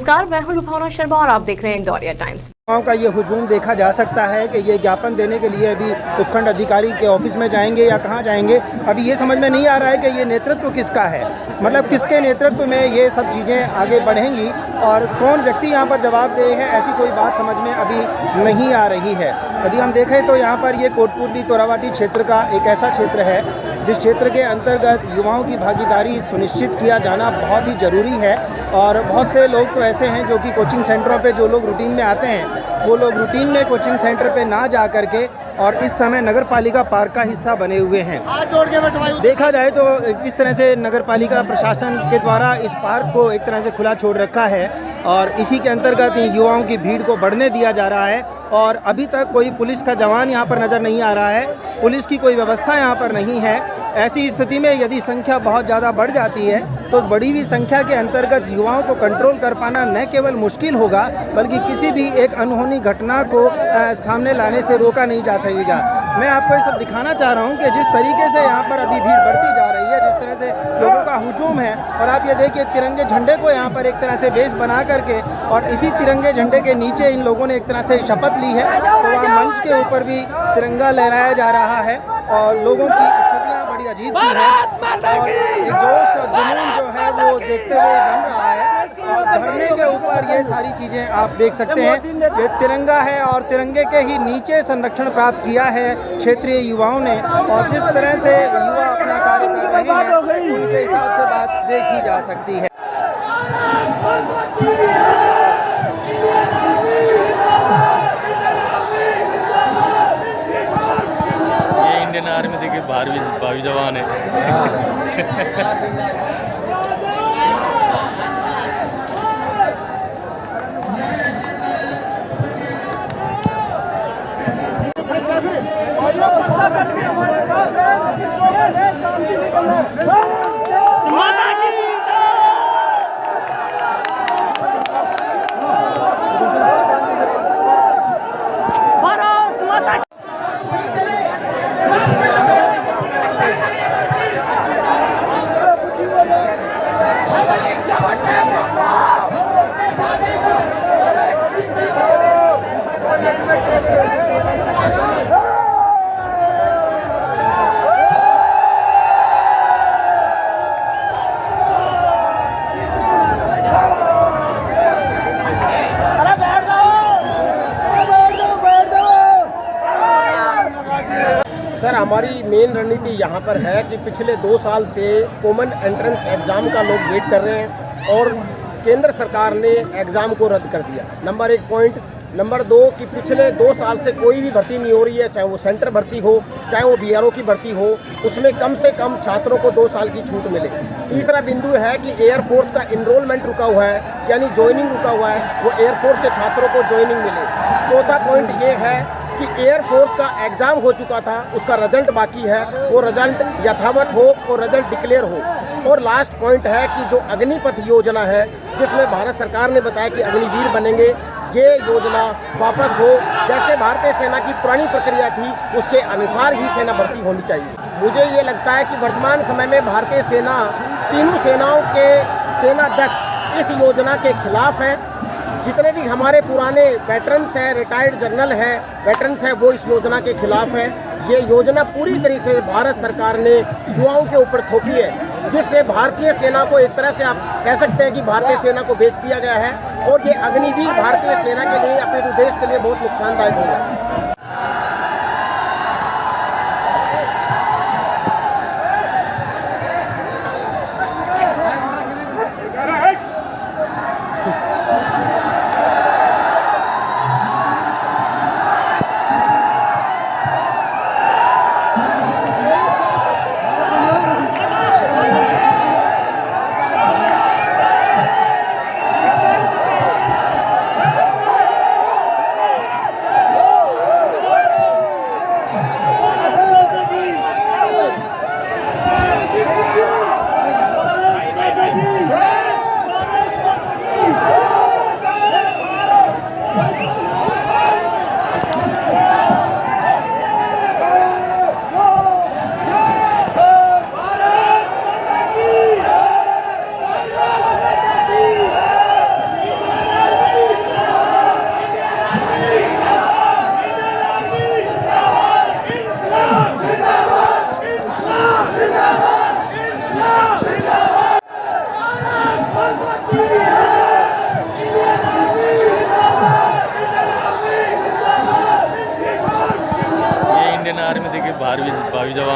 नमस्कार, मैं हूं लुभावना शर्मा और आप देख रहे हैं इंदौरिया टाइम्स। युवाओं का ये हुजूम देखा जा सकता है कि ये ज्ञापन देने के लिए अभी उपखंड अधिकारी के ऑफिस में जाएंगे या कहाँ जाएंगे। अभी ये समझ में नहीं आ रहा है कि ये नेतृत्व किसका है, मतलब किसके नेतृत्व में ये सब चीज़ें आगे बढ़ेंगी और कौन व्यक्ति यहाँ पर जवाबदेह है, ऐसी कोई बात समझ में अभी नहीं आ रही है। यदि हम देखें तो यहाँ पर ये कोटपूतली तोरावाटी क्षेत्र का एक ऐसा क्षेत्र है जिस क्षेत्र के अंतर्गत युवाओं की भागीदारी सुनिश्चित किया जाना बहुत ही ज़रूरी है। और बहुत से लोग तो ऐसे हैं जो कि कोचिंग सेंटरों पे जो लोग रूटीन में आते हैं वो लोग रूटीन में कोचिंग सेंटर पे ना जा करके और इस समय नगर पालिका पार्क का हिस्सा बने हुए हैं। देखा जाए तो इस तरह से नगर पालिका प्रशासन के द्वारा इस पार्क को एक तरह से खुला छोड़ रखा है और इसी के अंतर्गत इन युवाओं की भीड़ को बढ़ने दिया जा रहा है। और अभी तक कोई पुलिस का जवान यहाँ पर नज़र नहीं आ रहा है, पुलिस की कोई व्यवस्था यहाँ पर नहीं है। ऐसी स्थिति में यदि संख्या बहुत ज़्यादा बढ़ जाती है तो बड़ी हुई संख्या के अंतर्गत युवाओं को कंट्रोल कर पाना न केवल मुश्किल होगा बल्कि किसी भी एक अनहोनी घटना को सामने लाने से रोका नहीं जा सकेगा। मैं आपको ये सब दिखाना चाह रहा हूँ कि जिस तरीके से यहाँ पर अभी भीड़ बढ़ती जा रही है, जिस तरह से लोगों का हुजूम है, और आप ये देखिए तिरंगे झंडे को यहाँ पर एक तरह से बेस बना करके और इसी तिरंगे झंडे के नीचे इन लोगों ने एक तरह से शपथ ली है। तो वहाँ मंच के ऊपर भी तिरंगा लहराया जा रहा है और लोगों की स्थितियाँ बड़ी अजीब सी हैं और एक जोश और जुनून जो है वो देखते हुए बन रहा है। धरने के ऊपर ये सारी चीज़ें आप देख सकते हैं, ये तिरंगा है और तिरंगे के ही नीचे संरक्षण प्राप्त किया है क्षेत्रीय युवाओं ने। और जिस तरह से युवा अपना कार्य कर रहे हैं उनके हिसाब से बात देखी जा सकती है। ये इंडियन आर्मी देखिए भावी जवान है। सर, हमारी मेन रणनीति यहाँ पर है कि पिछले 2 साल से कॉमन एंट्रेंस एग्ज़ाम का लोग वेट कर रहे हैं और केंद्र सरकार ने एग्ज़ाम को रद्द कर दिया। Number 1 point. नंबर 2 कि पिछले 2 साल से कोई भी भर्ती नहीं हो रही है, चाहे वो सेंटर भर्ती हो चाहे वो बीआरओ की भर्ती हो, उसमें कम से कम छात्रों को 2 साल की छूट मिले। तीसरा बिंदु है कि एयरफोर्स का इनरोलमेंट रुका हुआ है, यानी ज्वाइनिंग रुका हुआ है, वो एयरफोर्स के छात्रों को ज्वाइनिंग मिले। चौथा पॉइंट ये है कि एयरफोर्स का एग्ज़ाम हो चुका था, उसका रिजल्ट बाकी है, वो रिजल्ट यथावत हो और रिजल्ट डिक्लेयर हो। और लास्ट पॉइंट है कि जो अग्निपथ योजना है जिसमें भारत सरकार ने बताया कि अग्निवीर बनेंगे, ये योजना वापस हो। जैसे भारतीय सेना की पुरानी प्रक्रिया थी उसके अनुसार ही सेना भर्ती होनी चाहिए। मुझे ये लगता है कि वर्तमान समय में भारतीय सेना तीनों सेनाओं के सेनाध्यक्ष इस योजना के खिलाफ है। जितने भी हमारे पुराने वेटरन्स हैं, रिटायर्ड जनरल हैं, वेटरन्स हैं, वो इस योजना के खिलाफ है। ये योजना पूरी तरीके से भारत सरकार ने युवाओं के ऊपर थोपी है, जिससे भारतीय सेना को एक तरह से आप कह सकते हैं कि भारतीय सेना को बेच दिया गया है और ये अग्निवीर भारतीय सेना के लिए, अपने देश के लिए बहुत नुकसानदायक होगा।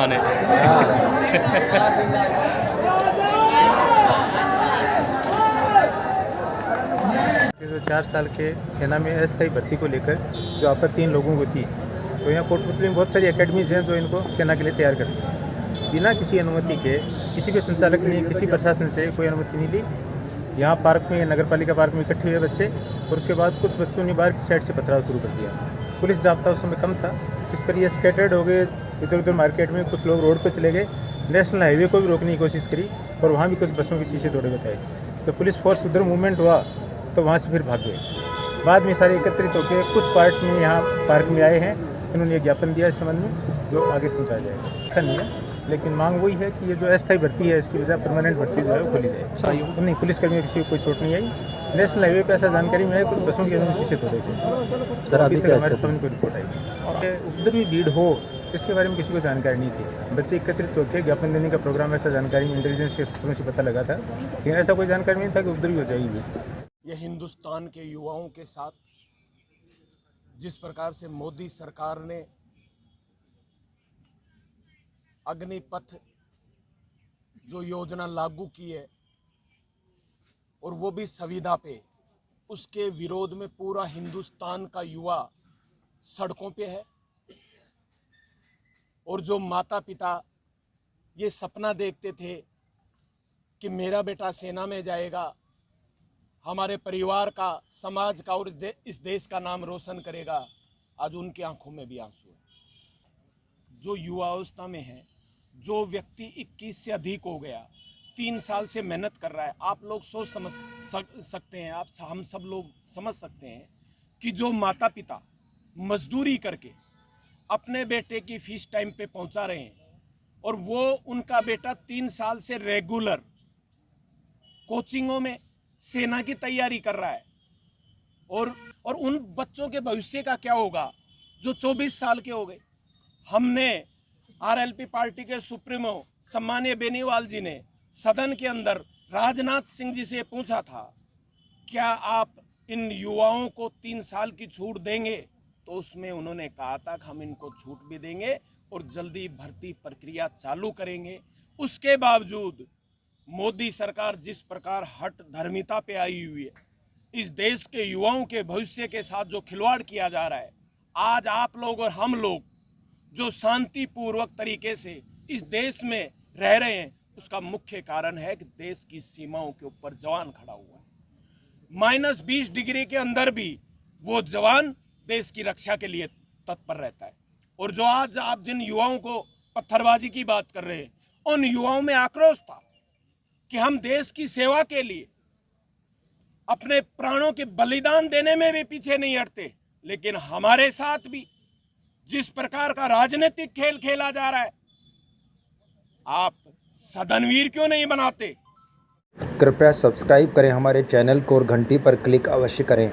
जवान है। जो 4 साल के सेना में अस्थायी भर्ती को लेकर जो आपत्ति इन लोगों को थी, तो यहाँ कोटपुतली में बहुत सारी एकेडमीज हैं जो इनको सेना के लिए तैयार करती हैं। बिना किसी अनुमति के किसी भी संचालक ने किसी प्रशासन से कोई अनुमति नहीं ली। यहाँ पार्क में, नगर पालिका पार्क में इकट्ठे हुए बच्चे, और उसके बाद कुछ बच्चों ने बाहर की साइड से पथराव शुरू कर दिया। पुलिस जाब्ता उस समय कम था, इस पर ये स्कैटर्ड हो गए इधर उधर मार्केट में। कुछ लोग रोड पर चले गए, नेशनल हाईवे को भी रोकने की कोशिश करी और वहाँ भी कुछ बसों के शीशे तोड़े बताए। तो पुलिस फोर्स उधर मूवमेंट हुआ तो वहाँ से फिर भाग गए। बाद में सारे एकत्रित होकर कुछ पार्ट में यहाँ पार्क में आए हैं, इन्होंने ये ज्ञापन दिया इस संबंध में जो आगे पहुँचा जाएगा। ऐसा नहीं है, लेकिन मांग वही है कि ये जो अस्थायी भर्ती है इसकी वजह परमानेंट भर्ती जो है वो खोली जाए। नहीं, पुलिसकर्मियों किसी को कोई चोट नहीं आई। नेशनल हाईवे पे ऐसा जानकारी में है कुछ बसों के अंदर शीशे तोड़े थे। अभी तक हमारे सामने कोई रिपोर्ट आई। उधर भी भीड़ हो इसके बारे में किसी को जानकारी नहीं थी। बच्चे एकत्रित होकर ज्ञापन देने का प्रोग्राम, ऐसा जानकारी में इंटेलिजेंस के सूत्रों से पता लगा था, लेकिन ऐसा कोई जानकारी नहीं था कि उधर भी हो जाएगी। ये हिंदुस्तान के युवाओं के साथ जिस प्रकार से मोदी सरकार ने अग्निपथ जो योजना लागू की है, और वो भी संविदा पे, उसके विरोध में पूरा हिंदुस्तान का युवा सड़कों पे है। और जो माता पिता ये सपना देखते थे कि मेरा बेटा सेना में जाएगा, हमारे परिवार का, समाज का और इस देश का नाम रोशन करेगा, आज उनकी आंखों में भी आंसू है। जो युवावस्था में है, जो व्यक्ति 21 से अधिक हो गया, 3 साल से मेहनत कर रहा है, आप लोग सोच समझ सकते हैं, हम सब लोग समझ सकते हैं कि जो माता पिता मजदूरी करके अपने बेटे की फीस टाइम पे पहुंचा रहे हैं, और वो उनका बेटा 3 साल से रेगुलर कोचिंगों में सेना की तैयारी कर रहा है, और उन बच्चों के भविष्य का क्या होगा जो 24 साल के हो गए। हमने आरएलपी पार्टी के सुप्रीमो सम्मानीय बेनीवाल जी ने सदन के अंदर राजनाथ सिंह जी से पूछा था, क्या आप इन युवाओं को 3 साल की छूट देंगे? तो उसमें उन्होंने कहा था कि हम इनको छूट भी देंगे और जल्दी भर्ती प्रक्रिया चालू करेंगे। उसके बावजूद मोदी सरकार जिस प्रकार हट धर्मिता पे आई हुई है, इस देश के युवाओं के भविष्य के साथ जो खिलवाड़ किया जा रहा है, आज आप लोग और हम लोग जो शांतिपूर्वक तरीके से इस देश में रह रहे हैं, उसका मुख्य कारण है कि देश की सीमाओं के ऊपर जवान खड़ा हुआ है। -20 डिग्री के अंदर भी वो जवान देश की रक्षा के लिए तत्पर रहता है। और जो आज आप जिन युवाओं को पत्थरबाजी की बात कर रहे हैं, उन युवाओं में आक्रोश था कि हम देश की सेवा के लिए अपने प्राणों के बलिदान देने में भी पीछे नहीं हटते, लेकिन हमारे साथ भी जिस प्रकार का राजनीतिक खेल खेला जा रहा है, आप सदनवीर क्यों नहीं बनाते? कृपया सब्सक्राइब करें हमारे चैनल को और घंटी पर क्लिक अवश्य करें।